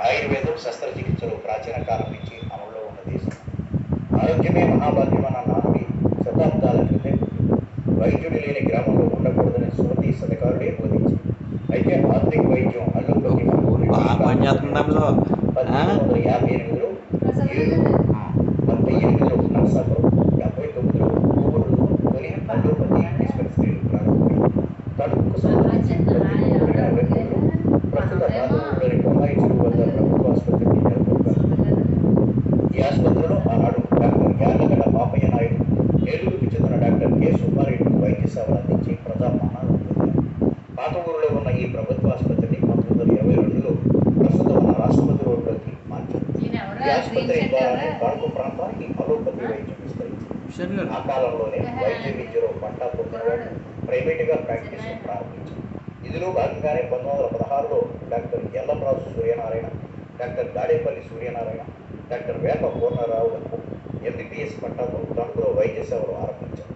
ఆయుర్వేదం శస్త్రచికిత్సలు ప్రాచీన కాలం నుంచి అమల్లో ఉన్న దేశం. ఆరోగ్యమే మహాభాగ్యం అన్న నానుడి శతాబ్దాల క్రితం వైద్యుడు లేని గ్రామంలో ఉండకూడదని సుమతి సదకారుడే బోధించారు. అయితే ఆధునిక వైద్యం అల్లోపతి 1858లో 78లో నర్సాపురం, 79లో ఊళ్ళో తొలి అల్లోపతి డిస్పెన్సరీలు ప్రారంభమై తణుకుకు సంబంధించి ప్రస్తుత రాజమండ్రిలోని బొమ్మాయి చెరువు వద్ద ప్రభుత్వ ఆసుపత్రిని నెలకొల్పారు. ఈ ఆసుపత్రిలో ఆనాడు డాక్టర్ యార్లగడ్డ పాపయ్య నాయుడు, ఏలూరుకు చెందిన డాక్టర్ కె సుబ్బారెడ్డి వైద్య సేవలు అందించి ప్రజాపానాలు పొందారు. పాత ఊరిలో ఉన్న ఈ ప్రభుత్వ ఆసుపత్రిని 1922లో ప్రస్తుతం ఉన్న రాష్ట్రపతి రోడ్లోకి మార్చారు. ఈ ఆసుపత్రి ద్వారానే తణుకు ప్రాంతానికి అలోపతి వైద్యం విస్తరించింది. ఆ కాలంలోనే వైద్య విద్యలో పట్టా పొందినవాడు ప్రైవేటుగా ప్రాక్టీస్ ప్రారంభించారు. ఇందులో భాగంగానే 1916లో doctor Ellamraju Suryanarayana, doctor Gadepalli Suryanarayana, doctor Vepa పూర్ణరావులకు ఎంబీబీఎస్ పట్టాతో తణుకులో వైద్య సేవలు ఆరంభించారు.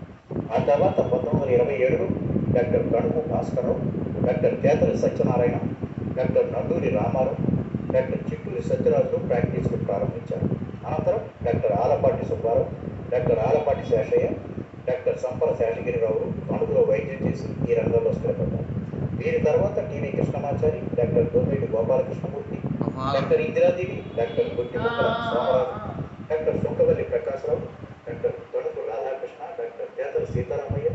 ఆ తర్వాత 1927లో doctor Tanuku Bhaskararao, doctor Tetali Satyanarayana, doctor Nanduri Ramarao, doctor Chitturi Satyaraju ప్రాక్టీస్ను ప్రారంభించారు. అనంతరం doctor Alapati Subbarao, doctor Alapati Seshayya, doctor Sampala శేషగిరిరావులు తణుకులో వైద్యం చేసి ఈ రంగంలో స్థిరపడ్డారు. వీరి తర్వాత TV Krishnamachari, doctor Dommidi Gopalakrishnamurthy, doctor Indiradevi, doctor Guttimukkala Somaraju, doctor Sunkavalli Prakasarao, doctor Tanuku Radhakrishna, doctor Tetala Sitaramayya,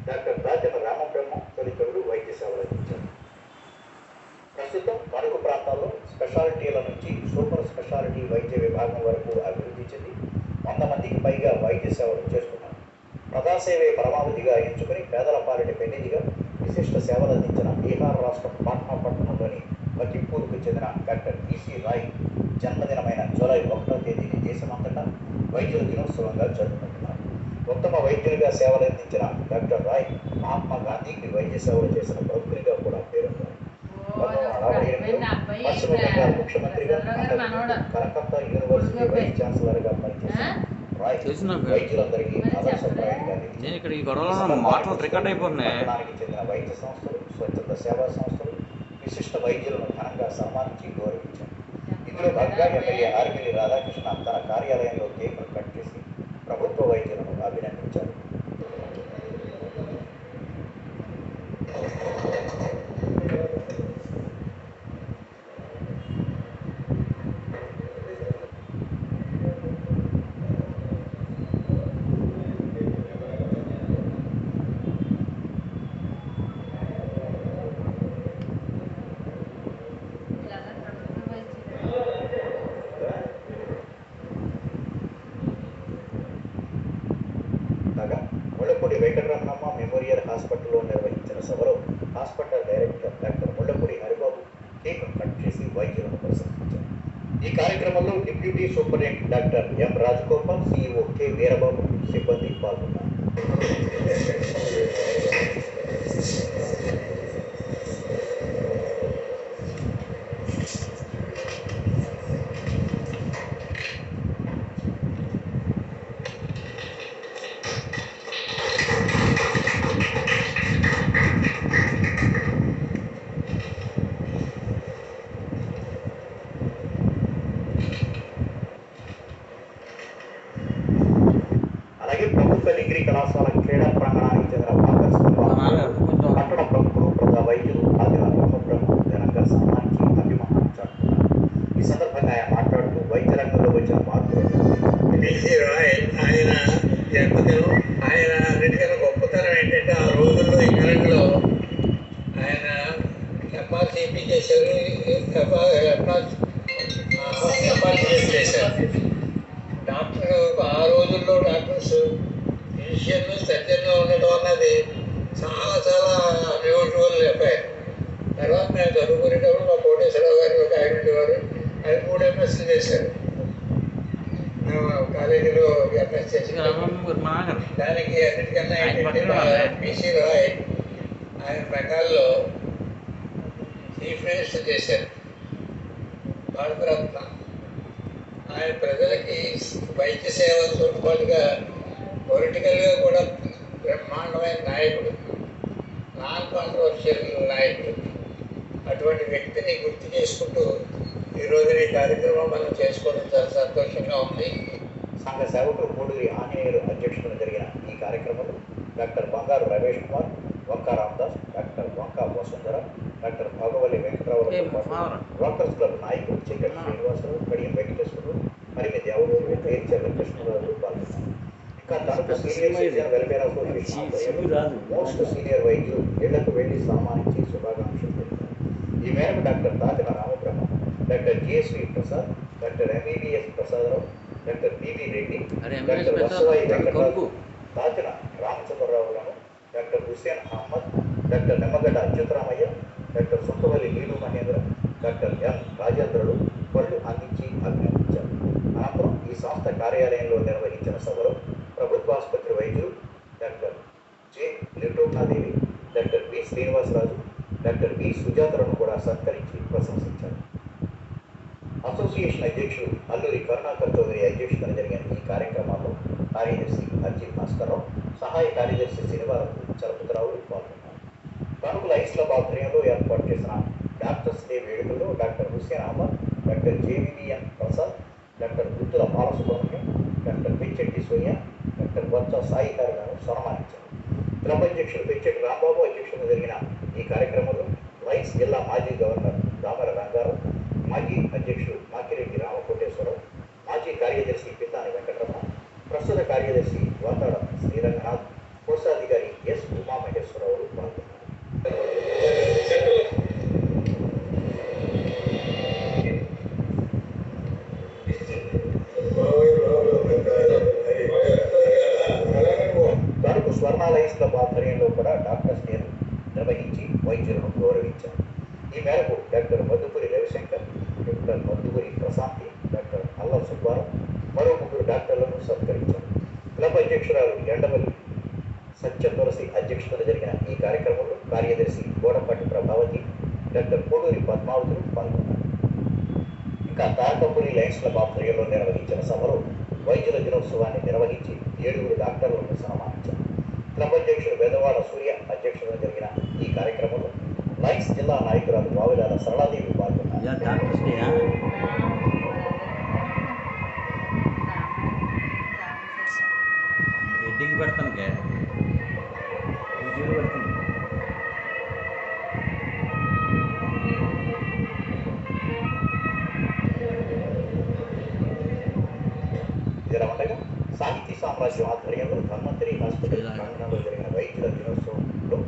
doctor Dachana Ramabrahma తదితరులు వైద్య సేవలు అందించారు. ప్రస్తుతం తణుకు ప్రాంతాల్లో స్పెషాలిటీల నుంచి సూపర్ స్పెషాలిటీ వైద్య విభాగం వరకు అభివృద్ధి చెంది 100 మందికి పైగా వైద్య సేవలు చేస్తున్నారు. ప్రజాసేవే పరమావధిగా ఎంచుకుని పేదల పాలిటి పెన్నిధిగా విశిష్ట సేవలు అందించిన బీహార్ రాష్ట్రం పాట్నా పట్టణంలోని మకింపూర్కు చెందిన డాక్టర్ ఈసీ రాయ్ జన్మదినమైన జూలై 1వ తేదీని దేశమంతటా వైద్యుల దినోత్సవంగా జరుపుకుంటున్నారు. ఉత్తమ వైద్యులుగా సేవలు అందించిన డాక్టర్ రాయ్ మహాత్మా గాంధీకి వైద్య సేవలు చేసిన ప్రముఖునిగా కూడా పేరొందారు. 1948లో పశ్చిమ బెంగాల్ ముఖ్యమంత్రిగా, కలకత్తా యూనివర్సిటీ వైస్ ఛాన్సలర్గా పనిచేసిన రాయ్ వైద్యులందరికీ ఆదర్శప్రాయంగా పట్టణానికి చెందిన వైద్య సంస్థలు, స్వచ్ఛంద సేవా సంస్థలు విశిష్ట వైద్యులను ఘనంగా సన్మానించి గౌరవించారు. ఇందులో భాగంగా ఎమ్మెల్యే ఆర్మిల్లి రాధాకృష్ణ తన కార్యాలయంలో కేకులు కట్ చేసి ప్రభుత్వ వైద్యులను అభినందించారు. ముళ్ళపూడి వెంకటరమణమ్మ మెమోరియల్ హాస్పిటల్లో నిర్వహించిన సభలో hospital director doctor Mullapudi Haribabu cake cut చేసి వైద్యులను ప్రశంసించారు. ఈ కార్యక్రమంలో deputy superintendent doctor M Rajagopal, CEO K Veerababu సిబ్బంది పాల్గొన్నారు. అలాగే ప్రభుత్వ డిగ్రీ కళాశాల క్రీడా ప్రాంగణానికి చెందిన పట్టణ ప్రముఖులు, ప్రజా వైద్యులు, ఆదిల రామబ్రహ్మ ఘనంగా సన్మానించి అభిమానాన్ని చాటుకున్నారు. ఈ సందర్భంగా ఆయన మాట్లాడుతూ వైద్య రంగంలో వచ్చిన మార్పులు ఆయన జన్మదినం, ఆయన అన్నిటికన్నా గొప్పతనం ఏంటంటే ఆ రోజుల్లో ఇంగ్లాండ్లో ఆయన ఎంఆర్సిపి చేశారు, ఎంఆర్సిఎస్ చేశారు. డాక్టర్ ఆ రోజుల్లో డాక్టర్స్ ఫిజిషియన్లు, సర్జన్లు ఉండడం అన్నది చాలా చాలా అన్యూజువల్ ఎఫైర్. తర్వాత నేను చదువుకునేటప్పుడు మా కోటేశ్వరరావు గారు ఒక ఆయన ఉండేవారు, ఆయన 3 ఎంఎస్లు చేశారు. కాలేజీలో ఎంఎస్ చేశారు. దానికి అన్నిటికన్నా ఏంటంటే పిసి రాయ్ ఆయన బెంగాల్లో చీఫ్ మినిస్టర్ చేశారు, భారతరత్న. ఆయన ప్రజలకి వైద్య సేవలతో పాటుగా పొలిటికల్గా కూడా బ్రహ్మాండమైన నాయకుడు, నాన్ కాంట్రవర్షియల్ నాయకుడు. అటువంటి వ్యక్తిని గుర్తు చేసుకుంటూ ఈరోజు కార్యక్రమం మనం చేసుకోవడం చాలా సంతోషంగా ఉంది. సంఘ సేవకులు కోడూరి ఆంజనేయులు అధ్యక్షతన జరిగిన ఈ కార్యక్రమంలో డాక్టర్ బంగారు రమేష్ కుమార్, వంకా రామదాస్, డాక్టర్ వంకా వసుంధర, డాక్టర్ భగవల్లి వెంకటరావులతో పాటు వాకర్స్ క్లబ్ నాయకులు చీకటి శ్రీనివాసరావు, కడియం వెంకటేశ్వరరావు, పరిమి దేవరాజు, పేర్చెల్ల కృష్ణరాజు పాల్గొన్నారు. ఇంకా తనకు senior citizen welfare association most senior వైద్యులు ఇళ్లకు వెళ్లి సన్మానించి శుభాకాంక్షలు తెలిపారు. ఈ మేరకు doctor Tatina Ramabrahma, doctor GSV Prasad, doctor MBBS Prasadarao, doctor BB Reddy, doctor Vasavayi Venkatarao, Tatina రామచంద్రరావులను, doctor Hussain Ahmed, doctor Nimmagadda Achyutaramayya, doctor Sunkavalli Neelu Mahendra, doctor M Rajendrudu పళ్ళు అందించి అభినందించారు. అనంతరం ఈ సంస్థ కార్యాలయంలో నిర్వహించిన సభలో ప్రభుత్వ ఆసుపత్రి వైద్యులు doctor J Litokadevi, doctor B Srinivasaraju, doctor B సుజాతలను కూడా సత్కరించి ప్రశంసించారు. అసోసియేషన్ అధ్యక్షులు అల్లూరి కరుణాకర్ చౌదరి అధ్యక్షతన జరిగిన ఈ కార్యక్రమాల్లో కార్యదర్శి అర్జిత్ భాస్కర్రావు, సహాయ కార్యదర్శి శనివారం చలపతిరావులు పాల్గొన్నారు. తణుకు లయన్స్ క్లబ్ ఆధ్వర్యంలో ఏర్పాటు చేసిన డాక్టర్స్ డే వేడుకల్లో doctor Hussain Ahmed, doctor JVVN Prasad, doctor Guttula Balasubrahmanyam, doctor Penchetti Sonia, doctor Botsa Sai గారులను సన్మానించారు. క్లబ్ అధ్యక్షులు పెంచెట్టి రాంబాబు అధ్యక్షతన జరిగిన ఈ కార్యక్రమంలో లయన్స్ జిల్లా మాజీ గవర్నర్ దామర రంగారావు, మాజీ అధ్యక్షుడు మాకిరెడ్డి రామకోటేశ్వరరావు, మాజీ కార్యదర్శి పితాని వెంకటరమణ, ప్రస్తుత కార్యదర్శి వాతాడ శ్రీరంగనాథ్, కోశాధికారి ఎస్ ఉమామహేశ్వరరావు పాల్గొన్నారు. తణుకు స్వర్ణాలయన్స్ క్లబ్ ఆధ్వర్యంలో కూడా డాక్టర్స్ డే నిర్వహించి వైద్యులను గౌరవించారు. ఈ మేరకు doctor Madhupuri Ravishankar, doctor Madhupuri Prashanthi, doctor Alla Subbarao మరో ముగ్గురు డాక్టర్లను సత్కరించారు. క్లబ్ అధ్యక్షురాలు ఎండవల్లి సత్య తులసి అధ్యక్షతన జరిగిన ఈ కార్యక్రమంలో కార్యదర్శి గోడపాటి ప్రభావతి, డాక్టర్ కోడూరి పద్మావతులు పాల్గొన్నారు. ఇంకా తారకపురి లయన్స్ క్లబ్ ఆధ్వర్యంలో నిర్వహించిన సభలో వైద్యుల దినోత్సవాన్ని నిర్వహించి 7 డాక్టర్లను సన్మానించారు. క్లబ్ అధ్యక్షుడు బెదవాడ సూర్య అధ్యక్షతన జరిగిన ఈ కార్యక్రమంలో లయన్స్ జిల్లా నాయకురాలు వావిలాల సరళాదేవి పాల్గొన్నారు. ఎడ్డింగ్ పెడతాను ఇలా ఉండగా సాహితీ సామ్రాజ్యం ఆధ్వర్యంలో ధన్వంతరి హాస్పిటల్ ప్రాంగణంలో జరిగిన వైద్యుల దినోత్సవంలో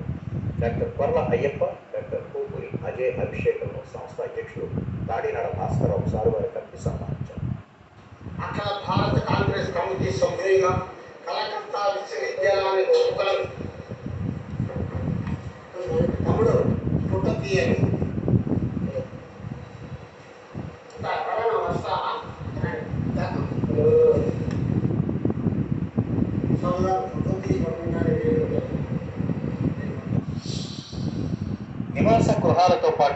డాక్టర్ కొర్ల అయ్యప్ప, డాక్టర్ కూపూరి అజయ్ అభిషేక్లను సంస్థ అధ్యక్షులు తాడినాడ భాస్కరరావు సారువారి కప్పి సన్మానించారు. అఖిల భారత కాంగ్రెస్ కమిటీ సభ్యులుగా కలకత్తా విశ్వవిద్యాలయాన్ని చదువుకున్నారు. తమ్ముడు ఫోటో తీయాలి. నివాస గృహాలతో పాటు